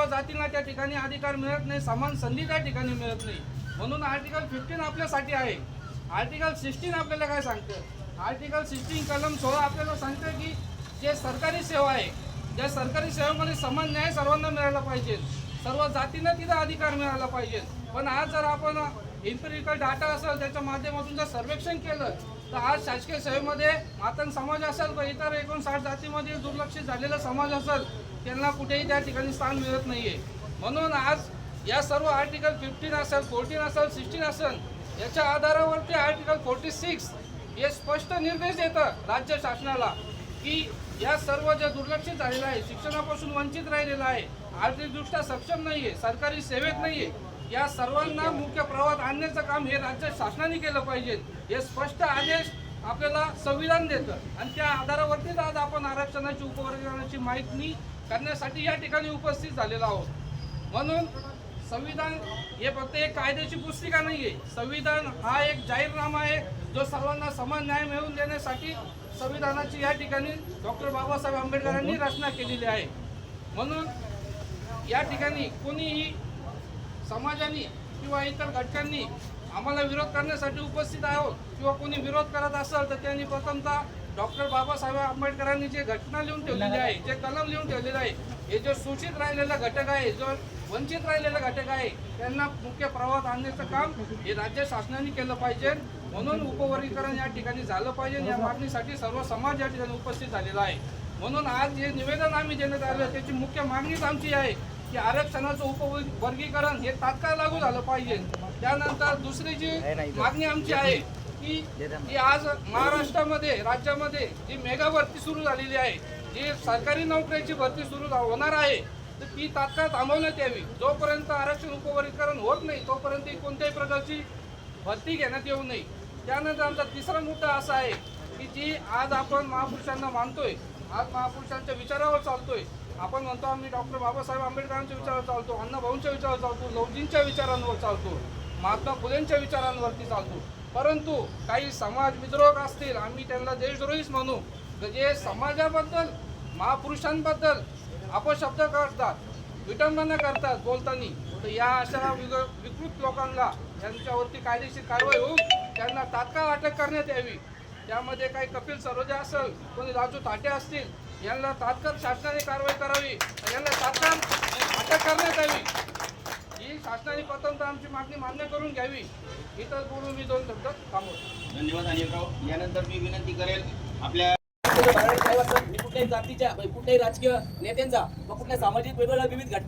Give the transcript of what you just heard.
जातींना त्या ठिकाणी अधिकार मिळत नाही, समान संधी त्या ठिकाणी मिळत नाही। म्हणून आर्टिकल 15 आपल्यासाठी आहे। आर्टिकल 16 आपल्याला काय सांगतं? आर्टिकल 16 कलम 16 आपल्याला सांगतं की जे सरकारी सेवा आहे, त्या सरकारी सेवेमध्ये समान न्याय सर्वांना मिळाला पाहिजे, सर्व जातींना तिथं अधिकार मिळाला पाहिजे। पण आज जर आपण इम्पेरिकल डाटा असेल त्याच्या माध्यमातून जर सर्वेक्षण केलं तर आज शासकीय सेवेमध्ये मातंग समाज असेल व इतर 59 जातीमध्ये दुर्लक्षित झालेला समाज असेल त्यांना कुठेही त्या ठिकाणी स्थान मिळत नाहीये। म्हणून आज या सर्व आर्टिकल 15 असेल, 14 असेल, 16 असेल याच्या आधारावरती आर्टिकल 46 हे स्पष्ट निर्देश देतं राज्य शासनाला की या सर्व जे दुर्लक्षित झालेलं आहे, शिक्षणापासून वंचित राहिलेलं आहे, आर्थिकदृष्ट्या सक्षम नाहीये, सरकारी सेवेत नाहीये, या सर्वांना मुख्य प्रवाहात आणण्याचं काम हे राज्य शासनाने केलं पाहिजे। हे स्पष्ट आदेश आपल्याला संविधान देतं आणि त्या आधारावरतीच आज आपण आरक्षणाची उपवर्गीकरणाची माहिती करण्यासाठी या ठिकाणी उपस्थित झालेलो आहोत। म्हणून संविधान हे फक्त एक कायद्याची पुस्तिका नाहीये, संविधान हा एक जाहीरनामा आहे जो सर्वांना समान न्याय मिळवून देण्यासाठी संविधानाची या ठिकाणी डॉक्टर बाबासाहेब आंबेडकरांनी रचना केलेली आहे। म्हणून या ठिकाणी कोणीही समाजाने किंवा इतर घटकांनी आम्हाला विरोध करण्यासाठी उपस्थित आहोत किंवा कोणी विरोध करत असेल तर त्यांनी प्रथमतः डॉक्टर बाबासाहेब आंबेडकरांनी जे घटना लिहून ठेवलेली आहे, जे कलम लिहून ठेवलेले आहे, हे जो सूचित राहिलेला घटक आहे, जो वंचित राहिलेला घटक आहे त्यांना मुख्य प्रवाहात आणण्याचं काम हे राज्य शासनाने केलं पाहिजे। म्हणून उपवर्गीकरण या ठिकाणी झालं पाहिजे, या मागणीसाठी सर्व समाज या ठिकाणी उपस्थित झालेला आहे। म्हणून आज जे निवेदन आम्ही देण्यात आलं त्याची मुख्य मागणीच आमची आहे की आरक्षणाचं उपवर्गीकरण हे तात्काळ लागू झालं पाहिजे। त्यानंतर दुसरी जी मागणी आमची आहे की आज महाराष्ट्रामध्ये राज्यामध्ये जी मेगा भरती सुरू झालेली आहे, जी सरकारी नोकऱ्याची भरती सुरू होणार आहे तर ती तात्काळ थांबवण्यात यावी। जोपर्यंत आरक्षण उपवर्गीकरण होत नाही तोपर्यंत कोणत्याही प्रकारची भरती घेण्यात येऊ नये। त्यानंतर आमचा तिसरा मुद्दा असा आहे की जी आज आपण महापुरुषांना मानतोय, आज महापुरुषांच्या विचारावर चालतोय, आपण म्हणतो आम्ही डॉक्टर बाबासाहेब आंबेडकरांच्या विचारावर चालतो, अण्णाभाऊंच्या विचारावर चालतो, लवजींच्या विचारांवर चालतो, महात्मा फुलेंच्या विचारांवरती चालतो, परंतु काही समाज विद्रोहक असतील, आम्ही त्यांना देशद्रोहीच म्हणू, जे समाजाबद्दल महापुरुषांबद्दल अपशब्द करतात, विटंबना करतात बोलताना, तर या अशा विकृत लोकांना यांच्यावरती कायदेशीर कारवाई होऊन त्यांना तात्काळ अटक करण्यात यावी। त्यामध्ये काही कपिल सरोजा असेल, कोणी राजू थाटे असतील, यांना तात्काळ शासनाने कारवाई करावी, यांना तात्काळ अटक करण्यात यावी। ही शासनाने प्रथमतः आमची मागणी मान्य करून घ्यावी। इतर बोलून मी 2 शब्द थांबवतो। धन्यवाद अनिलराव। यानंतर मी विनंती करेल आपल्या कुठल्याही जातीच्या, कुठल्याही राजकीय नेत्यांचा व कुठल्या सामाजिक वेगवेगळ्या विविध घटकांचा